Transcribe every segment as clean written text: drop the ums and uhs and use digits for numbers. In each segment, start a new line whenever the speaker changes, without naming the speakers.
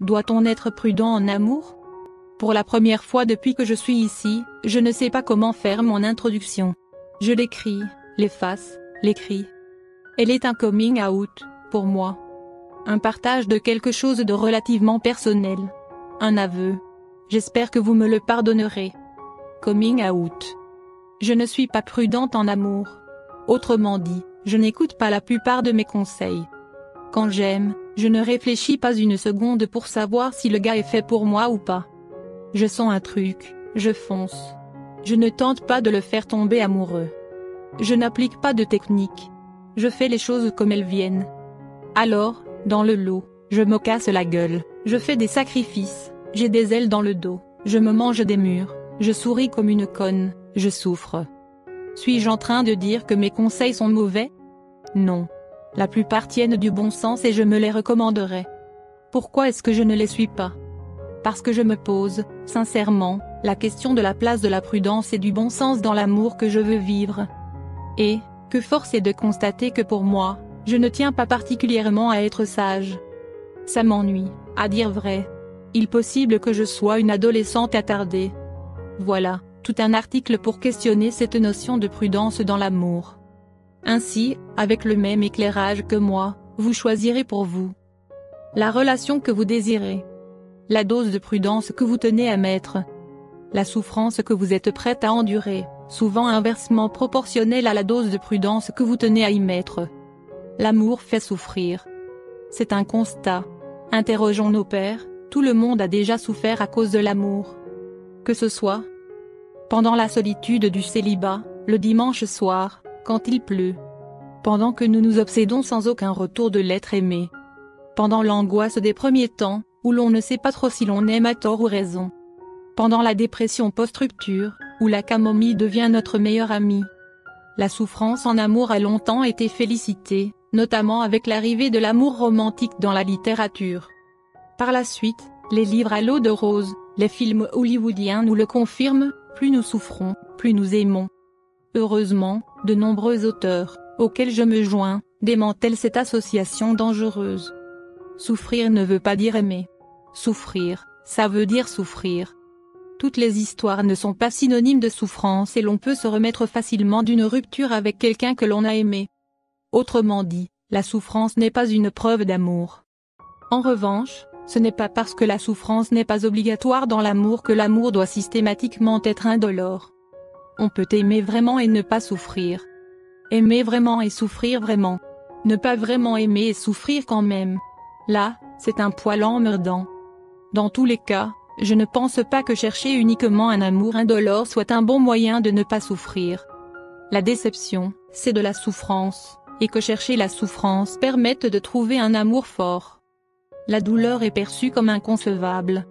Doit-on être prudent en amour? Pour la première fois depuis que je suis ici, je ne sais pas comment faire mon introduction. Je l'écris, l'efface, l'écris. Elle est un coming out, pour moi. Un partage de quelque chose de relativement personnel. Un aveu. J'espère que vous me le pardonnerez. Coming out. Je ne suis pas prudente en amour. Autrement dit, je n'écoute pas la plupart de mes conseils. Quand j'aime, je ne réfléchis pas une seconde pour savoir si le gars est fait pour moi ou pas. Je sens un truc, je fonce. Je ne tente pas de le faire tomber amoureux. Je n'applique pas de technique. Je fais les choses comme elles viennent. Alors, dans le lot, je me casse la gueule, je fais des sacrifices, j'ai des ailes dans le dos, je me mange des murs, je souris comme une conne, je souffre. Suis-je en train de dire que mes conseils sont mauvais? Non. La plupart tiennent du bon sens et je me les recommanderais. Pourquoi est-ce que je ne les suis pas? Parce que je me pose, sincèrement, la question de la place de la prudence et du bon sens dans l'amour que je veux vivre. Et, que force est de constater que pour moi, je ne tiens pas particulièrement à être sage. Ça m'ennuie, à dire vrai. Il possible que je sois une adolescente attardée. Voilà, tout un article pour questionner cette notion de prudence dans l'amour. Ainsi, avec le même éclairage que moi, vous choisirez pour vous la relation que vous désirez, la dose de prudence que vous tenez à mettre, la souffrance que vous êtes prête à endurer, souvent inversement proportionnelle à la dose de prudence que vous tenez à y mettre. L'amour fait souffrir. C'est un constat. Interrogeons nos pères, tout le monde a déjà souffert à cause de l'amour. Que ce soit pendant la solitude du célibat, le dimanche soir, quand il pleut. Pendant que nous nous obsédons sans aucun retour de l'être aimé. Pendant l'angoisse des premiers temps, où l'on ne sait pas trop si l'on aime à tort ou raison. Pendant la dépression post-rupture, où la camomille devient notre meilleure amie. La souffrance en amour a longtemps été félicitée, notamment avec l'arrivée de l'amour romantique dans la littérature. Par la suite, les livres à l'eau de rose, les films hollywoodiens nous le confirment, plus nous souffrons, plus nous aimons. Heureusement, de nombreux auteurs, auxquels je me joins, démantèlent cette association dangereuse. Souffrir ne veut pas dire aimer. Souffrir, ça veut dire souffrir. Toutes les histoires ne sont pas synonymes de souffrance et l'on peut se remettre facilement d'une rupture avec quelqu'un que l'on a aimé. Autrement dit, la souffrance n'est pas une preuve d'amour. En revanche, ce n'est pas parce que la souffrance n'est pas obligatoire dans l'amour que l'amour doit systématiquement être indolore. On peut aimer vraiment et ne pas souffrir. Aimer vraiment et souffrir vraiment. Ne pas vraiment aimer et souffrir quand même. Là, c'est un poil emmerdant. Dans tous les cas, je ne pense pas que chercher uniquement un amour indolore soit un bon moyen de ne pas souffrir. La déception, c'est de la souffrance, et que chercher la souffrance permette de trouver un amour fort. La douleur est perçue comme inconcevable.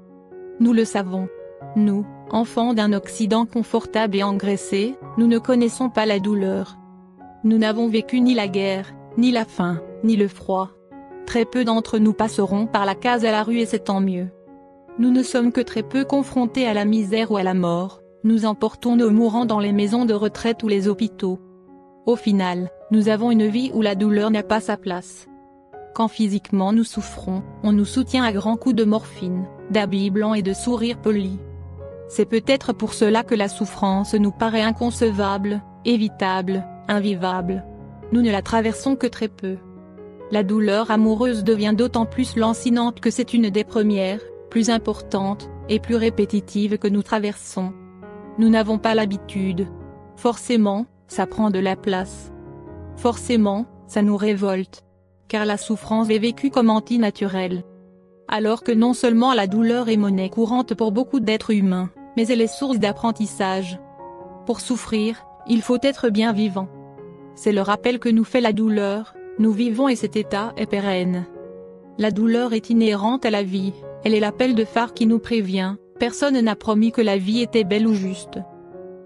Nous le savons. Nous, enfants d'un Occident confortable et engraissé, nous ne connaissons pas la douleur. Nous n'avons vécu ni la guerre, ni la faim, ni le froid. Très peu d'entre nous passeront par la case à la rue et c'est tant mieux. Nous ne sommes que très peu confrontés à la misère ou à la mort, nous emportons nos mourants dans les maisons de retraite ou les hôpitaux. Au final, nous avons une vie où la douleur n'a pas sa place. Quand physiquement nous souffrons, on nous soutient à grands coups de morphine, d'habits blancs et de sourires polis. C'est peut-être pour cela que la souffrance nous paraît inconcevable, évitable, invivable. Nous ne la traversons que très peu. La douleur amoureuse devient d'autant plus lancinante que c'est une des premières, plus importantes, et plus répétitives que nous traversons. Nous n'avons pas l'habitude. Forcément, ça prend de la place. Forcément, ça nous révolte. Car la souffrance est vécue comme antinaturelle. Alors que non seulement la douleur est monnaie courante pour beaucoup d'êtres humains, mais elle est source d'apprentissage. Pour souffrir, il faut être bien vivant. C'est le rappel que nous fait la douleur, nous vivons et cet état est pérenne. La douleur est inhérente à la vie, elle est l'appel de phare qui nous prévient, personne n'a promis que la vie était belle ou juste.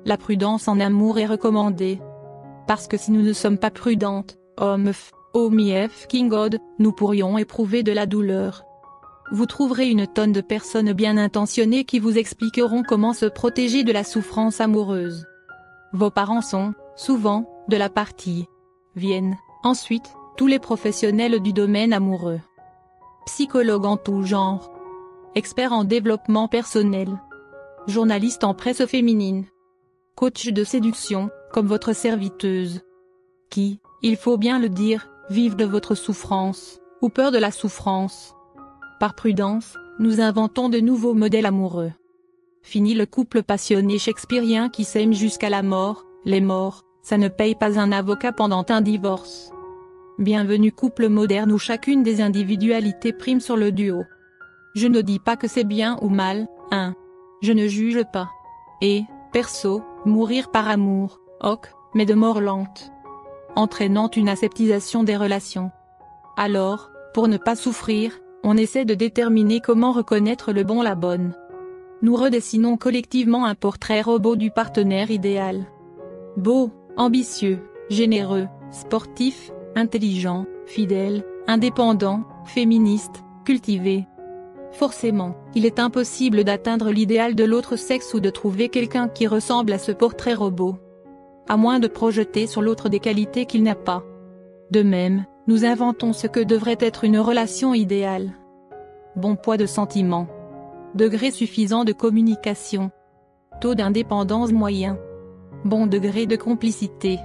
La prudence en amour est recommandée. Parce que si nous ne sommes pas prudentes, King God, nous pourrions éprouver de la douleur. Vous trouverez une tonne de personnes bien intentionnées qui vous expliqueront comment se protéger de la souffrance amoureuse. Vos parents sont, souvent, de la partie. Viennent, ensuite, tous les professionnels du domaine amoureux. Psychologues en tout genre. expert en développement personnel, journaliste en presse féminine, coach de séduction, comme votre serviteuse, qui, il faut bien le dire, vivent de votre souffrance, ou peur de la souffrance. Par prudence, nous inventons de nouveaux modèles amoureux. Fini le couple passionné shakespearien qui s'aime jusqu'à la mort, les morts, ça ne paye pas un avocat pendant un divorce. Bienvenue couple moderne où chacune des individualités prime sur le duo. Je ne dis pas que c'est bien ou mal, hein. Je ne juge pas. Et, perso, mourir par amour, ok, mais de mort lente, entraînant une aseptisation des relations. Alors, pour ne pas souffrir, on essaie de déterminer comment reconnaître le bon la bonne. Nous redessinons collectivement un portrait robot du partenaire idéal. Beau, ambitieux, généreux, sportif, intelligent, fidèle, indépendant, féministe, cultivé. Forcément, il est impossible d'atteindre l'idéal de l'autre sexe ou de trouver quelqu'un qui ressemble à ce portrait robot, à moins de projeter sur l'autre des qualités qu'il n'a pas. De même, nous inventons ce que devrait être une relation idéale. Bon poids de sentiments. Degré suffisant de communication. Taux d'indépendance moyen. Bon degré de complicité.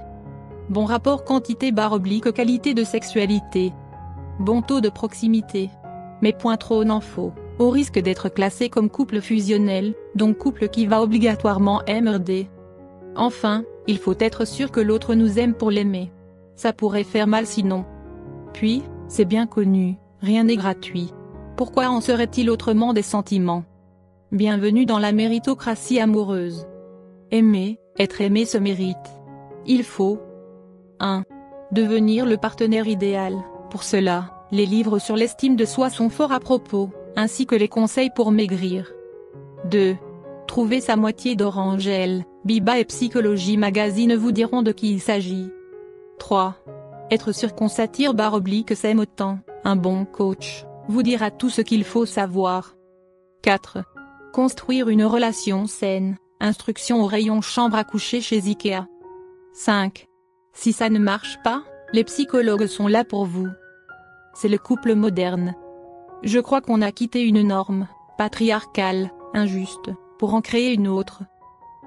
Bon rapport quantité/qualité de sexualité. Bon taux de proximité. Mais point trop n'en faut, au risque d'être classé comme couple fusionnel, donc couple qui va obligatoirement MRD. Enfin, il faut être sûr que l'autre nous aime pour l'aimer. Ça pourrait faire mal sinon. Puis, c'est bien connu, rien n'est gratuit. Pourquoi en serait-il autrement des sentiments? Bienvenue dans la méritocratie amoureuse. Aimer, être aimé se mérite. Il faut 1. Devenir le partenaire idéal. Pour cela, les livres sur l'estime de soi sont fort à propos, ainsi que les conseils pour maigrir. 2. Trouver sa moitié d'Orangel, Biba et Psychologie Magazine vous diront de qui il s'agit. 3. Être sûr qu'on s'attire/que s'aime autant, un bon coach vous dira tout ce qu'il faut savoir. 4. Construire une relation saine, instruction au rayon chambre à coucher chez Ikea. 5. Si ça ne marche pas, les psychologues sont là pour vous. C'est le couple moderne. Je crois qu'on a quitté une norme, patriarcale, injuste, pour en créer une autre.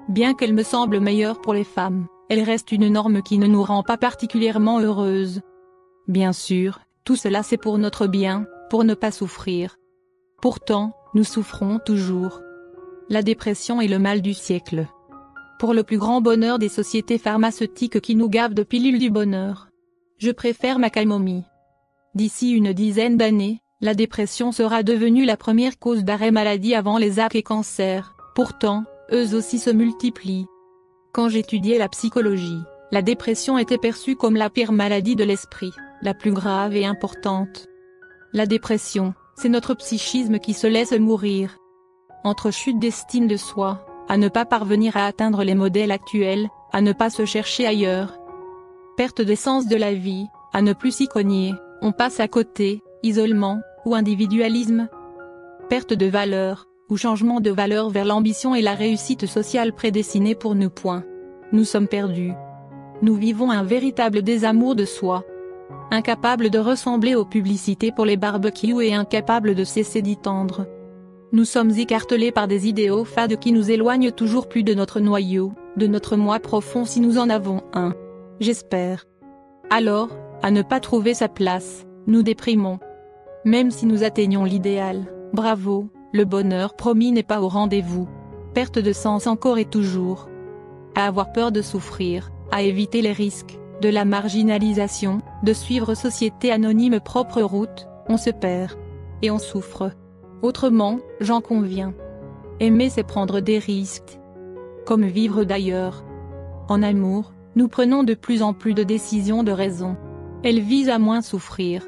Bien qu'elle me semble meilleure pour les femmes, elle reste une norme qui ne nous rend pas particulièrement heureuses. Bien sûr, tout cela c'est pour notre bien, pour ne pas souffrir. Pourtant, nous souffrons toujours. La dépression est le mal du siècle. Pour le plus grand bonheur des sociétés pharmaceutiques qui nous gavent de pilules du bonheur, je préfère ma calmomie. D'ici une dizaine d'années, la dépression sera devenue la première cause d'arrêt maladie avant les actes et cancers, pourtant, eux aussi se multiplient. Quand j'étudiais la psychologie, la dépression était perçue comme la pire maladie de l'esprit, la plus grave et importante. La dépression, c'est notre psychisme qui se laisse mourir. Entre chute d'estime de soi, à ne pas parvenir à atteindre les modèles actuels, à ne pas se chercher ailleurs. Perte d'essence de la vie, à ne plus s'y cogner, on passe à côté, isolement, ou individualisme. Perte de valeur, ou changement de valeur vers l'ambition et la réussite sociale prédestinée pour nous. Nous sommes perdus. Nous vivons un véritable désamour de soi. Incapables de ressembler aux publicités pour les barbecues et incapables de cesser d'y tendre. Nous sommes écartelés par des idéaux fades qui nous éloignent toujours plus de notre noyau, de notre moi profond si nous en avons un. J'espère. Alors, à ne pas trouver sa place, nous déprimons. Même si nous atteignons l'idéal, bravo, le bonheur promis n'est pas au rendez-vous. Perte de sens encore et toujours. À avoir peur de souffrir, à éviter les risques, de la marginalisation, de suivre société anonyme propre route, on se perd. Et on souffre. Autrement, j'en conviens. Aimer c'est prendre des risques. Comme vivre d'ailleurs. En amour, nous prenons de plus en plus de décisions de raison. Elles visent à moins souffrir.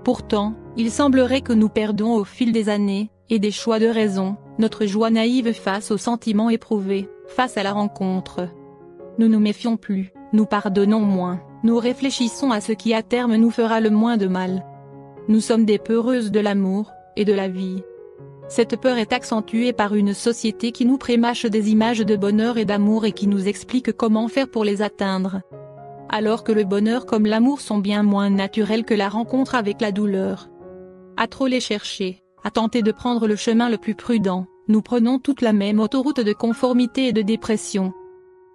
Pourtant, il semblerait que nous perdons au fil des années, et des choix de raison, notre joie naïve face aux sentiments éprouvés, face à la rencontre. Nous nous méfions plus, nous pardonnons moins, nous réfléchissons à ce qui à terme nous fera le moins de mal. Nous sommes des peureuses de l'amour, et de la vie. Cette peur est accentuée par une société qui nous prémâche des images de bonheur et d'amour et qui nous explique comment faire pour les atteindre. Alors que le bonheur comme l'amour sont bien moins naturels que la rencontre avec la douleur. À trop les chercher, à tenter de prendre le chemin le plus prudent, nous prenons toute la même autoroute de conformité et de dépression.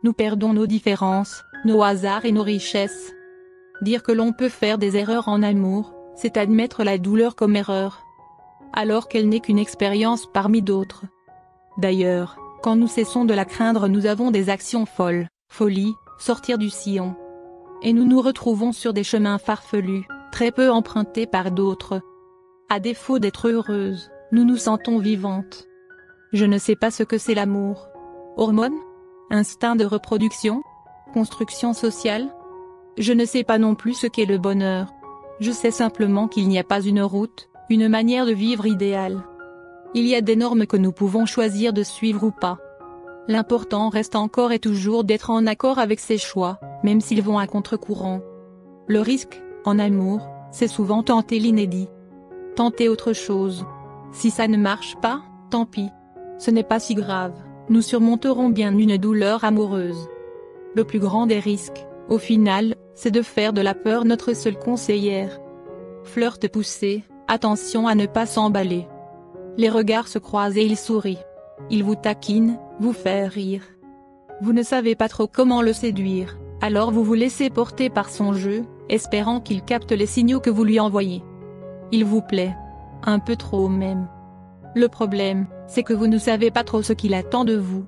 Nous perdons nos différences, nos hasards et nos richesses. Dire que l'on peut faire des erreurs en amour, c'est admettre la douleur comme erreur, alors qu'elle n'est qu'une expérience parmi d'autres. D'ailleurs, quand nous cessons de la craindre, nous avons des actions folles, folie, sortir du sillon. Et nous nous retrouvons sur des chemins farfelus, très peu empruntés par d'autres. À défaut d'être heureuses, nous nous sentons vivantes. Je ne sais pas ce que c'est l'amour. Hormones? Instinct de reproduction? Construction sociale? Je ne sais pas non plus ce qu'est le bonheur. Je sais simplement qu'il n'y a pas une route, une manière de vivre idéale. Il y a des normes que nous pouvons choisir de suivre ou pas. L'important reste encore et toujours d'être en accord avec ses choix, même s'ils vont à contre-courant. Le risque, en amour, c'est souvent tenter l'inédit. Tenter autre chose. Si ça ne marche pas, tant pis. Ce n'est pas si grave, nous surmonterons bien une douleur amoureuse. Le plus grand des risques, au final, c'est de faire de la peur notre seule conseillère. Flirt poussé, attention à ne pas s'emballer. Les regards se croisent et il sourit. Il vous taquine, vous fait rire. Vous ne savez pas trop comment le séduire, alors vous vous laissez porter par son jeu, espérant qu'il capte les signaux que vous lui envoyez. Il vous plaît. Un peu trop même. Le problème, c'est que vous ne savez pas trop ce qu'il attend de vous.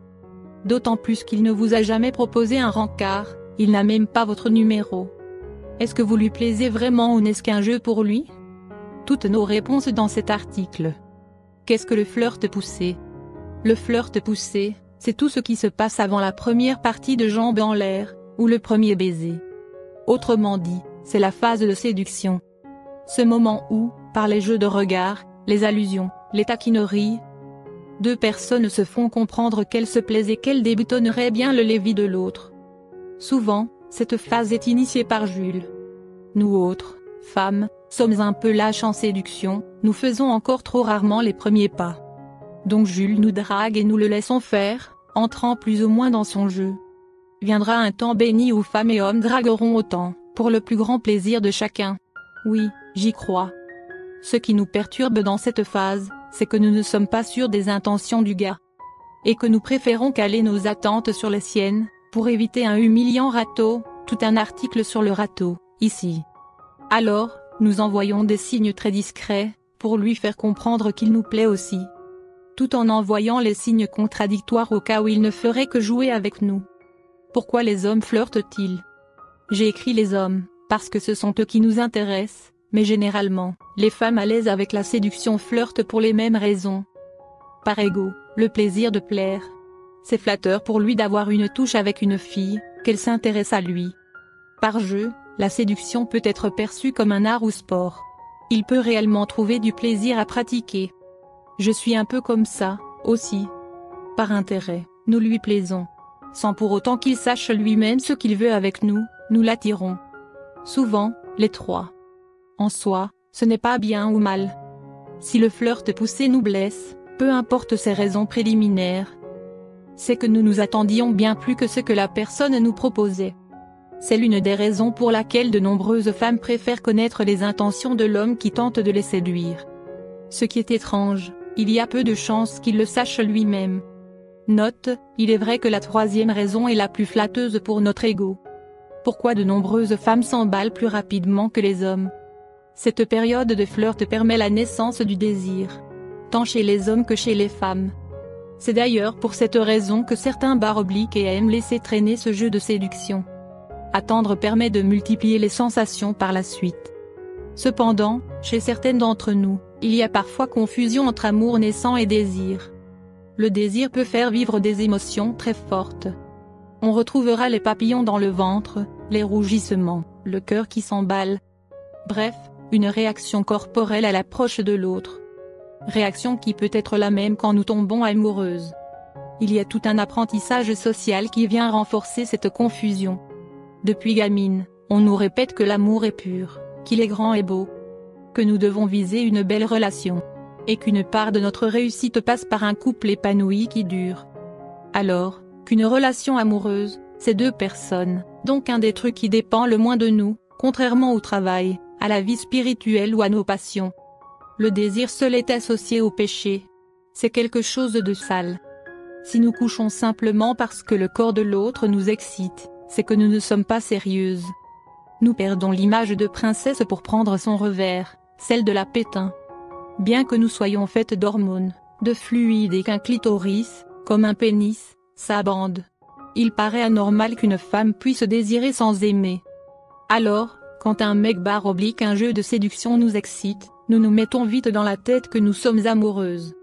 D'autant plus qu'il ne vous a jamais proposé un rencard, il n'a même pas votre numéro. Est-ce que vous lui plaisez vraiment ou n'est-ce qu'un jeu pour lui? Toutes nos réponses dans cet article. Qu'est-ce que le flirt poussé? Le flirt poussé, c'est tout ce qui se passe avant la première partie de jambes en l'air, ou le premier baiser. Autrement dit, c'est la phase de séduction. Ce moment où, par les jeux de regard, les allusions, les taquineries, deux personnes se font comprendre qu'elles se plaisent et qu'elles débutonneraient bien le lévis de l'autre. Souvent, cette phase est initiée par Jules. Nous autres, femmes, sommes un peu lâches en séduction, nous faisons encore trop rarement les premiers pas. Donc Jules nous drague et nous le laissons faire, entrant plus ou moins dans son jeu. Viendra un temps béni où femmes et hommes dragueront autant, pour le plus grand plaisir de chacun. Oui, j'y crois. Ce qui nous perturbe dans cette phase, c'est que nous ne sommes pas sûrs des intentions du gars. Et que nous préférons caler nos attentes sur les siennes, pour éviter un humiliant râteau, tout un article sur le râteau, ici. Alors, nous envoyons des signes très discrets, pour lui faire comprendre qu'il nous plaît aussi. Tout en envoyant les signes contradictoires au cas où il ne ferait que jouer avec nous. Pourquoi les hommes flirtent-ils? J'ai écrit les hommes, parce que ce sont eux qui nous intéressent, mais généralement, les femmes à l'aise avec la séduction flirtent pour les mêmes raisons. Par ego, le plaisir de plaire. C'est flatteur pour lui d'avoir une touche avec une fille, qu'elle s'intéresse à lui. Par jeu, la séduction peut être perçue comme un art ou sport. Il peut réellement trouver du plaisir à pratiquer. Je suis un peu comme ça, aussi. Par intérêt, nous lui plaisons. Sans pour autant qu'il sache lui-même ce qu'il veut avec nous, nous l'attirons. Souvent, les trois. En soi, ce n'est pas bien ou mal. Si le flirt poussé nous blesse, peu importe ses raisons préliminaires, c'est que nous nous attendions bien plus que ce que la personne nous proposait. C'est l'une des raisons pour laquelle de nombreuses femmes préfèrent connaître les intentions de l'homme qui tente de les séduire. Ce qui est étrange, il y a peu de chances qu'il le sache lui-même. Note, il est vrai que la troisième raison est la plus flatteuse pour notre ego. Pourquoi de nombreuses femmes s'emballent plus rapidement que les hommes? Cette période de flirt permet la naissance du désir, tant chez les hommes que chez les femmes. C'est d'ailleurs pour cette raison que certains obliques et aiment laisser traîner ce jeu de séduction. Attendre permet de multiplier les sensations par la suite. Cependant, chez certaines d'entre nous, il y a parfois confusion entre amour naissant et désir. Le désir peut faire vivre des émotions très fortes. On retrouvera les papillons dans le ventre, les rougissements, le cœur qui s'emballe. Bref, une réaction corporelle à l'approche de l'autre. Réaction qui peut être la même quand nous tombons amoureuses. Il y a tout un apprentissage social qui vient renforcer cette confusion. Depuis gamine, on nous répète que l'amour est pur, qu'il est grand et beau, que nous devons viser une belle relation, et qu'une part de notre réussite passe par un couple épanoui qui dure. Alors, qu'une relation amoureuse, c'est deux personnes, donc un des trucs qui dépend le moins de nous, contrairement au travail, à la vie spirituelle ou à nos passions. Le désir seul est associé au péché. C'est quelque chose de sale. Si nous couchons simplement parce que le corps de l'autre nous excite, c'est que nous ne sommes pas sérieuses. Nous perdons l'image de princesse pour prendre son revers, celle de la pétain. Bien que nous soyons faites d'hormones, de fluides et qu'un clitoris, comme un pénis, s'abande, il paraît anormal qu'une femme puisse désirer sans aimer. Alors, quand un mec / un jeu de séduction nous excite, nous nous mettons vite dans la tête que nous sommes amoureuses.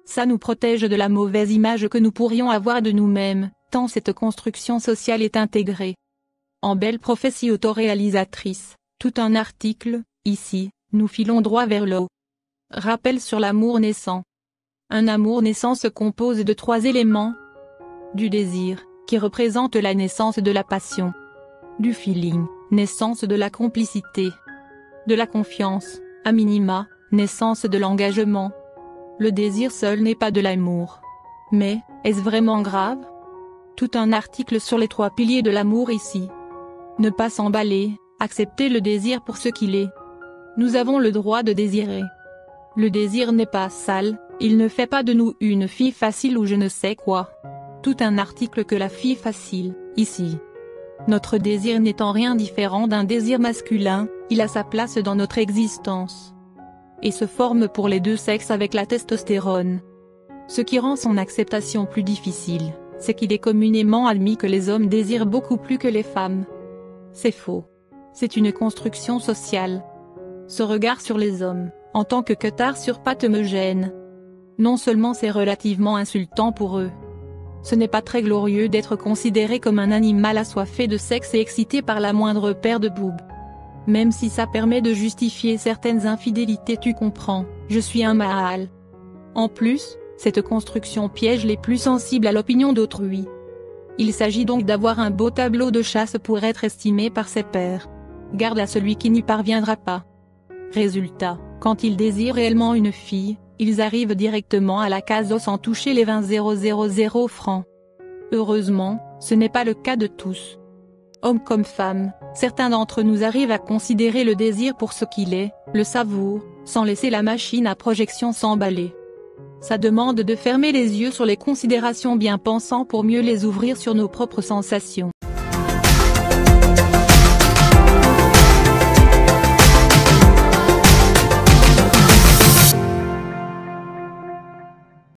Ça nous protège de la mauvaise image que nous pourrions avoir de nous-mêmes, tant cette construction sociale est intégrée. En belle prophétie autoréalisatrice, tout un article, ici, nous filons droit vers le haut. Rappel sur l'amour naissant. Un amour naissant se compose de 3 éléments. Du désir, qui représente la naissance de la passion. Du feeling, naissance de la complicité. De la confiance, à minima, naissance de l'engagement. Le désir seul n'est pas de l'amour. Mais, est-ce vraiment grave? Tout un article sur les 3 piliers de l'amour ici. Ne pas s'emballer, accepter le désir pour ce qu'il est. Nous avons le droit de désirer. Le désir n'est pas sale, il ne fait pas de nous une fille facile ou je ne sais quoi. Tout un article que la fille facile, ici. Notre désir n'est en rien différent d'un désir masculin, il a sa place dans notre existence. Et se forme pour les 2 sexes avec la testostérone. Ce qui rend son acceptation plus difficile, c'est qu'il est communément admis que les hommes désirent beaucoup plus que les femmes. C'est faux. C'est une construction sociale. Ce regard sur les hommes, en tant que queutard sur pattes me gêne. Non seulement c'est relativement insultant pour eux. Ce n'est pas très glorieux d'être considéré comme un animal assoiffé de sexe et excité par la moindre paire de boubs. Même si ça permet de justifier certaines infidélités, tu comprends, je suis un mâle. En plus, cette construction piège les plus sensibles à l'opinion d'autrui. Il s'agit donc d'avoir un beau tableau de chasse pour être estimé par ses pairs. Garde à celui qui n'y parviendra pas. Résultat, quand ils désirent réellement une fille, ils arrivent directement à la case sans toucher les 20 000 francs. Heureusement, ce n'est pas le cas de tous. Hommes comme femmes, certains d'entre nous arrivent à considérer le désir pour ce qu'il est, le savourent, sans laisser la machine à projection s'emballer. Ça demande de fermer les yeux sur les considérations bien pensants pour mieux les ouvrir sur nos propres sensations.